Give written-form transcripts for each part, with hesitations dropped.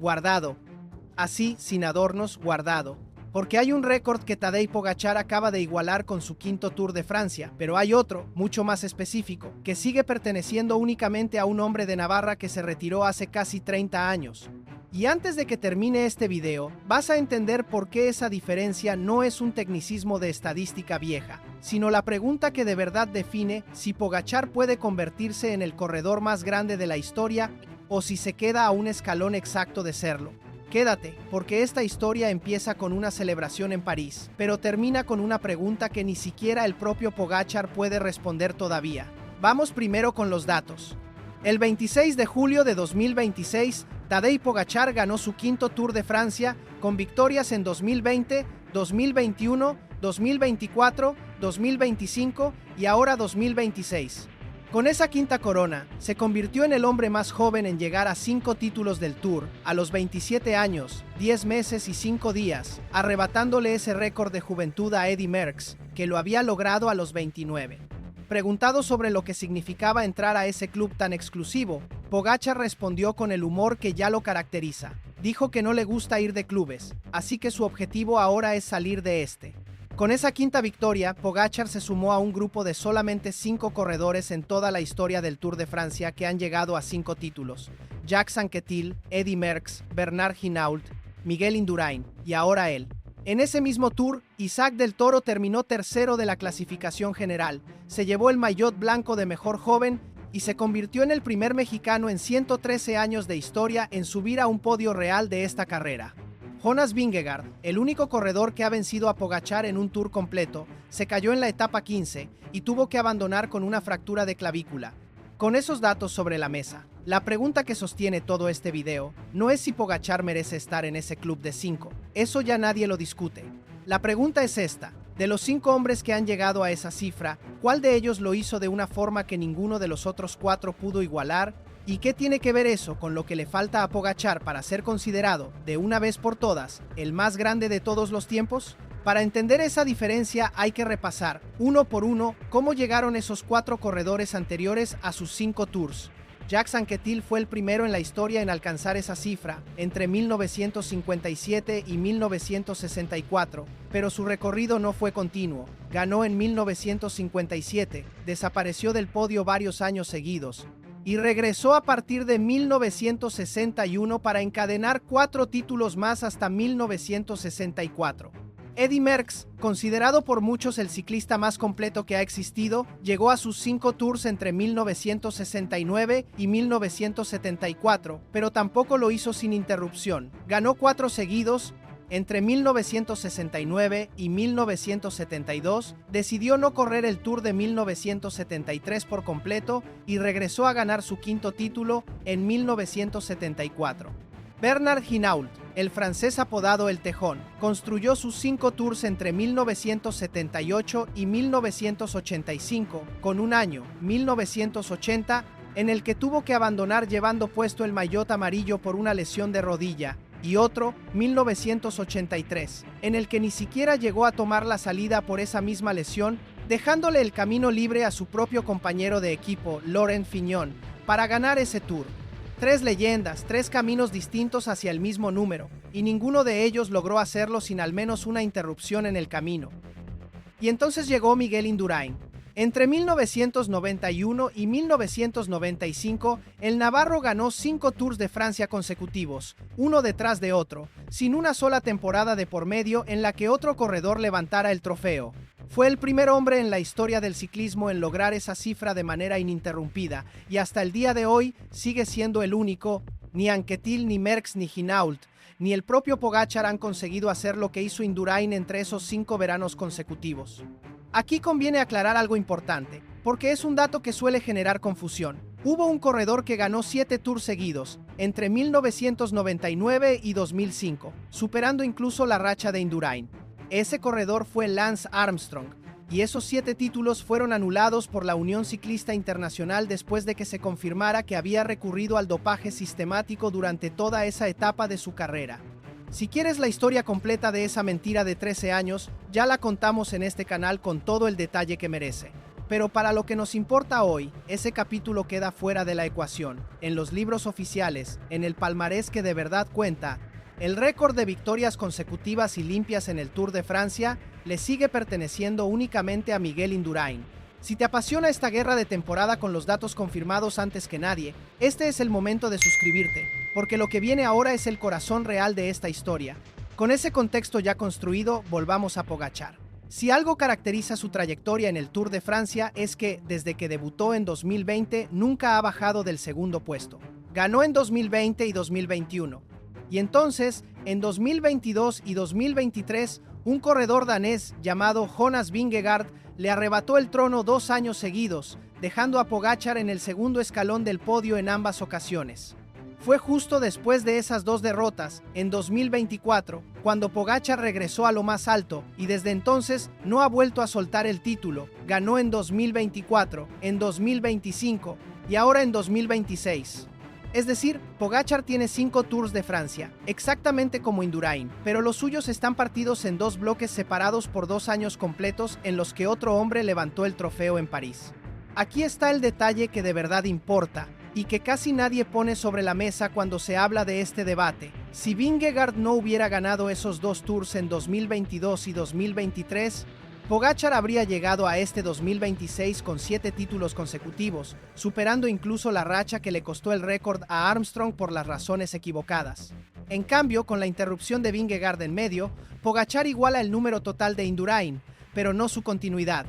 guardado. Así, sin adornos, guardado. Porque hay un récord que Tadej Pogačar acaba de igualar con su quinto Tour de Francia, pero hay otro, mucho más específico, que sigue perteneciendo únicamente a un hombre de Navarra que se retiró hace casi 30 años. Y antes de que termine este video, vas a entender por qué esa diferencia no es un tecnicismo de estadística vieja, sino la pregunta que de verdad define si Pogačar puede convertirse en el corredor más grande de la historia o si se queda a un escalón exacto de serlo. Quédate, porque esta historia empieza con una celebración en París, pero termina con una pregunta que ni siquiera el propio Pogačar puede responder todavía. Vamos primero con los datos. El 26 de julio de 2026, Tadej Pogačar ganó su quinto Tour de Francia con victorias en 2020, 2021, 2024, 2025 y ahora 2026. Con esa quinta corona, se convirtió en el hombre más joven en llegar a 5 títulos del Tour, a los 27 años, 10 meses y 5 días, arrebatándole ese récord de juventud a Eddy Merckx, que lo había logrado a los 29. Preguntado sobre lo que significaba entrar a ese club tan exclusivo, Pogačar respondió con el humor que ya lo caracteriza. Dijo que no le gusta ir de clubes, así que su objetivo ahora es salir de este. Con esa quinta victoria, Pogačar se sumó a un grupo de solamente 5 corredores en toda la historia del Tour de Francia que han llegado a 5 títulos. Jacques Anquetil, Eddy Merckx, Bernard Hinault, Miguel Indurain y ahora él. En ese mismo Tour, Isaac del Toro terminó tercero de la clasificación general, se llevó el maillot blanco de mejor joven y se convirtió en el primer mexicano en 113 años de historia en subir a un podio real de esta carrera. Jonas Vingegaard, el único corredor que ha vencido a Pogačar en un Tour completo, se cayó en la etapa 15 y tuvo que abandonar con una fractura de clavícula. Con esos datos sobre la mesa, la pregunta que sostiene todo este video no es si Pogačar merece estar en ese club de 5, eso ya nadie lo discute. La pregunta es esta: de los 5 hombres que han llegado a esa cifra, ¿cuál de ellos lo hizo de una forma que ninguno de los otros 4 pudo igualar? ¿Y qué tiene que ver eso con lo que le falta a Pogačar para ser considerado, de una vez por todas, el más grande de todos los tiempos? Para entender esa diferencia hay que repasar, uno por uno, cómo llegaron esos 4 corredores anteriores a sus 5 tours. Jacques Anquetil fue el primero en la historia en alcanzar esa cifra, entre 1957 y 1964, pero su recorrido no fue continuo. Ganó en 1957, desapareció del podio varios años seguidos, y regresó a partir de 1961 para encadenar 4 títulos más hasta 1964. Eddy Merckx, considerado por muchos el ciclista más completo que ha existido, llegó a sus 5 tours entre 1969 y 1974, pero tampoco lo hizo sin interrupción. Ganó 4 seguidos. Entre 1969 y 1972, decidió no correr el Tour de 1973 por completo y regresó a ganar su quinto título en 1974. Bernard Hinault, el francés apodado El Tejón, construyó sus 5 tours entre 1978 y 1985, con un año, 1980, en el que tuvo que abandonar llevando puesto el maillot amarillo por una lesión de rodilla, y otro, 1983, en el que ni siquiera llegó a tomar la salida por esa misma lesión, dejándole el camino libre a su propio compañero de equipo, Laurent Fignon, para ganar ese Tour. 3 leyendas, 3 caminos distintos hacia el mismo número, y ninguno de ellos logró hacerlo sin al menos una interrupción en el camino. Y entonces llegó Miguel Indurain. Entre 1991 y 1995, el navarro ganó 5 Tours de Francia consecutivos, uno detrás de otro, sin una sola temporada de por medio en la que otro corredor levantara el trofeo. Fue el primer hombre en la historia del ciclismo en lograr esa cifra de manera ininterrumpida, y hasta el día de hoy sigue siendo el único. Ni Anquetil, ni Merckx, ni Hinault, ni el propio Pogačar han conseguido hacer lo que hizo Indurain entre esos 5 veranos consecutivos. Aquí conviene aclarar algo importante, porque es un dato que suele generar confusión. Hubo un corredor que ganó 7 tours seguidos, entre 1999 y 2005, superando incluso la racha de Indurain. Ese corredor fue Lance Armstrong, y esos 7 títulos fueron anulados por la Unión Ciclista Internacional después de que se confirmara que había recurrido al dopaje sistemático durante toda esa etapa de su carrera. Si quieres la historia completa de esa mentira de 13 años, ya la contamos en este canal con todo el detalle que merece. Pero para lo que nos importa hoy, ese capítulo queda fuera de la ecuación. En los libros oficiales, en el palmarés que de verdad cuenta, el récord de victorias consecutivas y limpias en el Tour de Francia le sigue perteneciendo únicamente a Miguel Indurain. Si te apasiona esta guerra de temporada con los datos confirmados antes que nadie, este es el momento de suscribirte, porque lo que viene ahora es el corazón real de esta historia. Con ese contexto ya construido, volvamos a Pogačar. Si algo caracteriza su trayectoria en el Tour de Francia es que, desde que debutó en 2020, nunca ha bajado del segundo puesto. Ganó en 2020 y 2021. Y entonces, en 2022 y 2023, un corredor danés llamado Jonas Vingegaard le arrebató el trono 2 años seguidos, dejando a Pogačar en el segundo escalón del podio en ambas ocasiones. Fue justo después de esas dos derrotas, en 2024, cuando Pogačar regresó a lo más alto y desde entonces no ha vuelto a soltar el título. Ganó en 2024, en 2025 y ahora en 2026. Es decir, Pogačar tiene 5 Tours de Francia, exactamente como Indurain, pero los suyos están partidos en 2 bloques separados por 2 años completos en los que otro hombre levantó el trofeo en París. Aquí está el detalle que de verdad importa, y que casi nadie pone sobre la mesa cuando se habla de este debate. Si Vingegaard no hubiera ganado esos 2 Tours en 2022 y 2023, Pogačar habría llegado a este 2026 con 7 títulos consecutivos, superando incluso la racha que le costó el récord a Armstrong por las razones equivocadas. En cambio, con la interrupción de Vingegaard en medio, Pogačar iguala el número total de Indurain, pero no su continuidad.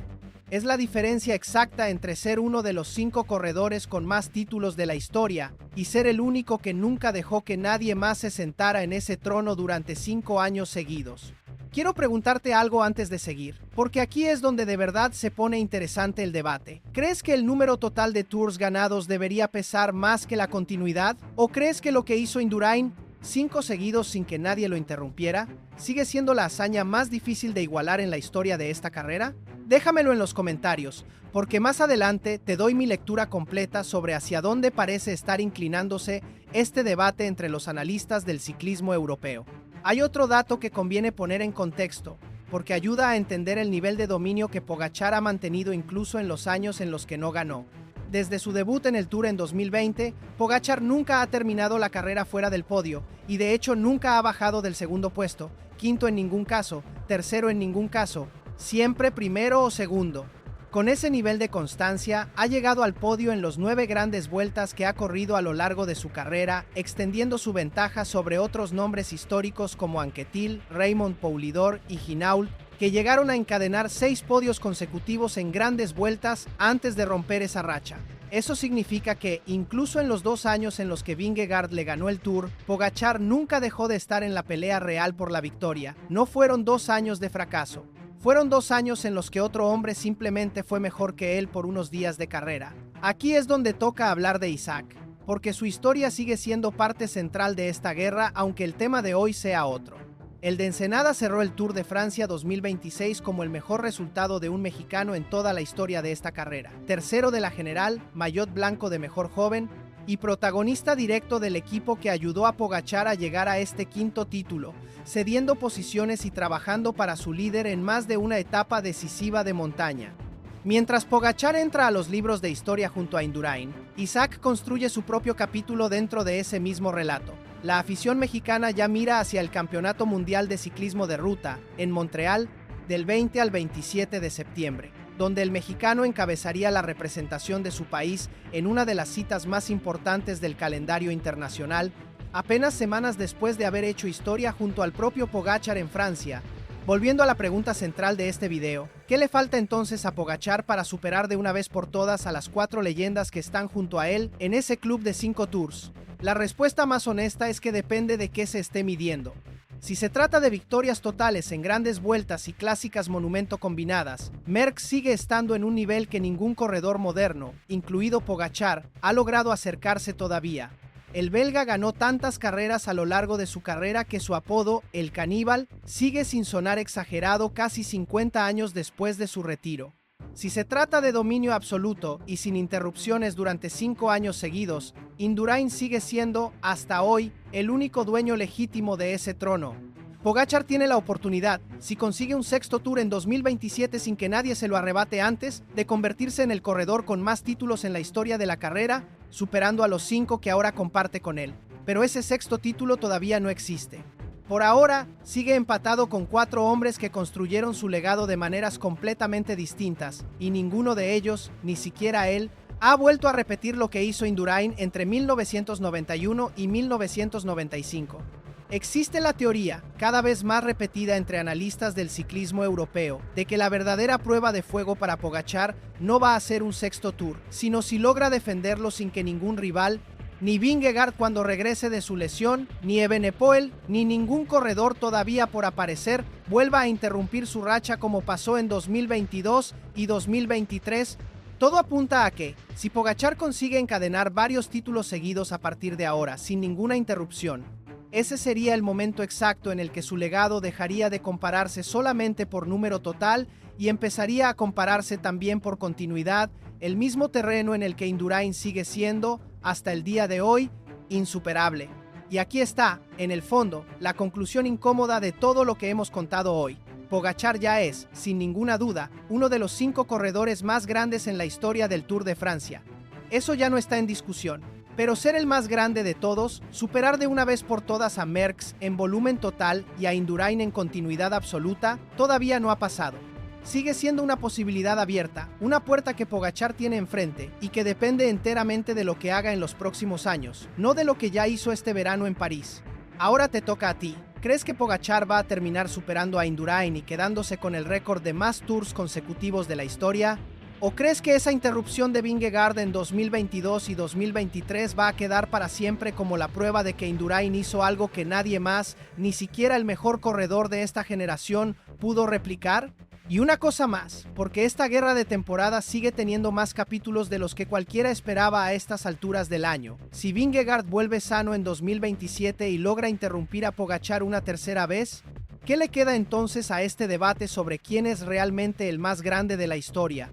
Es la diferencia exacta entre ser uno de los 5 corredores con más títulos de la historia y ser el único que nunca dejó que nadie más se sentara en ese trono durante 5 años seguidos. Quiero preguntarte algo antes de seguir, porque aquí es donde de verdad se pone interesante el debate. ¿Crees que el número total de Tours ganados debería pesar más que la continuidad? ¿O crees que lo que hizo Indurain, 5 seguidos sin que nadie lo interrumpiera, sigue siendo la hazaña más difícil de igualar en la historia de esta carrera? Déjamelo en los comentarios, porque más adelante te doy mi lectura completa sobre hacia dónde parece estar inclinándose este debate entre los analistas del ciclismo europeo. Hay otro dato que conviene poner en contexto, porque ayuda a entender el nivel de dominio que Pogačar ha mantenido incluso en los años en los que no ganó. Desde su debut en el Tour en 2020, Pogačar nunca ha terminado la carrera fuera del podio, y de hecho nunca ha bajado del segundo puesto, quinto en ningún caso, tercero en ningún caso, siempre primero o segundo. Con ese nivel de constancia, ha llegado al podio en los 9 grandes vueltas que ha corrido a lo largo de su carrera, extendiendo su ventaja sobre otros nombres históricos como Anquetil, Raymond Poulidor y Hinault, que llegaron a encadenar 6 podios consecutivos en grandes vueltas antes de romper esa racha. Eso significa que, incluso en los 2 años en los que Vingegaard le ganó el Tour, Pogačar nunca dejó de estar en la pelea real por la victoria. No fueron 2 años de fracaso. Fueron 2 años en los que otro hombre simplemente fue mejor que él por unos días de carrera. Aquí es donde toca hablar de Isaac, porque su historia sigue siendo parte central de esta guerra, aunque el tema de hoy sea otro. El de Ensenada cerró el Tour de Francia 2026 como el mejor resultado de un mexicano en toda la historia de esta carrera. Tercero de la general, maillot blanco de mejor joven, y protagonista directo del equipo que ayudó a Pogačar a llegar a este 5º título, cediendo posiciones y trabajando para su líder en más de una etapa decisiva de montaña. Mientras Pogačar entra a los libros de historia junto a Indurain, Isaac construye su propio capítulo dentro de ese mismo relato. La afición mexicana ya mira hacia el Campeonato Mundial de Ciclismo de Ruta, en Montreal, del 20 al 27 de septiembre. Donde el mexicano encabezaría la representación de su país en una de las citas más importantes del calendario internacional, apenas semanas después de haber hecho historia junto al propio Pogačar en Francia. Volviendo a la pregunta central de este video, ¿qué le falta entonces a Pogačar para superar de una vez por todas a las 4 leyendas que están junto a él en ese club de 5 Tours? La respuesta más honesta es que depende de qué se esté midiendo. Si se trata de victorias totales en grandes vueltas y clásicas monumento combinadas, Merckx sigue estando en un nivel que ningún corredor moderno, incluido Pogačar, ha logrado acercarse todavía. El belga ganó tantas carreras a lo largo de su carrera que su apodo, el Caníbal, sigue sin sonar exagerado casi 50 años después de su retiro. Si se trata de dominio absoluto y sin interrupciones durante 5 años seguidos, Indurain sigue siendo, hasta hoy, el único dueño legítimo de ese trono. Pogačar tiene la oportunidad, si consigue un sexto Tour en 2027 sin que nadie se lo arrebate antes, de convertirse en el corredor con más títulos en la historia de la carrera, superando a los 5 que ahora comparte con él. Pero ese sexto título todavía no existe. Por ahora, sigue empatado con 4 hombres que construyeron su legado de maneras completamente distintas, y ninguno de ellos, ni siquiera él, ha vuelto a repetir lo que hizo Indurain entre 1991 y 1995. Existe la teoría, cada vez más repetida entre analistas del ciclismo europeo, de que la verdadera prueba de fuego para Pogačar no va a ser un sexto Tour, sino si logra defenderlo sin que ningún rival, ni Vingegaard cuando regrese de su lesión, ni Evenepoel, ni ningún corredor todavía por aparecer, vuelva a interrumpir su racha como pasó en 2022 y 2023. Todo apunta a que, si Pogačar consigue encadenar varios títulos seguidos a partir de ahora, sin ninguna interrupción, ese sería el momento exacto en el que su legado dejaría de compararse solamente por número total y empezaría a compararse también por continuidad, el mismo terreno en el que Indurain sigue siendo, hasta el día de hoy, insuperable. Y aquí está, en el fondo, la conclusión incómoda de todo lo que hemos contado hoy. Pogačar ya es, sin ninguna duda, uno de los 5 corredores más grandes en la historia del Tour de Francia. Eso ya no está en discusión. Pero ser el más grande de todos, superar de una vez por todas a Merckx en volumen total y a Indurain en continuidad absoluta, todavía no ha pasado. Sigue siendo una posibilidad abierta, una puerta que Pogačar tiene enfrente y que depende enteramente de lo que haga en los próximos años, no de lo que ya hizo este verano en París. Ahora te toca a ti. ¿Crees que Pogačar va a terminar superando a Indurain y quedándose con el récord de más tours consecutivos de la historia? ¿O crees que esa interrupción de Vingegaard en 2022 y 2023 va a quedar para siempre como la prueba de que Indurain hizo algo que nadie más, ni siquiera el mejor corredor de esta generación, pudo replicar? Y una cosa más, porque esta guerra de temporada sigue teniendo más capítulos de los que cualquiera esperaba a estas alturas del año. Si Vingegaard vuelve sano en 2027 y logra interrumpir a Pogačar una tercera vez, ¿qué le queda entonces a este debate sobre quién es realmente el más grande de la historia?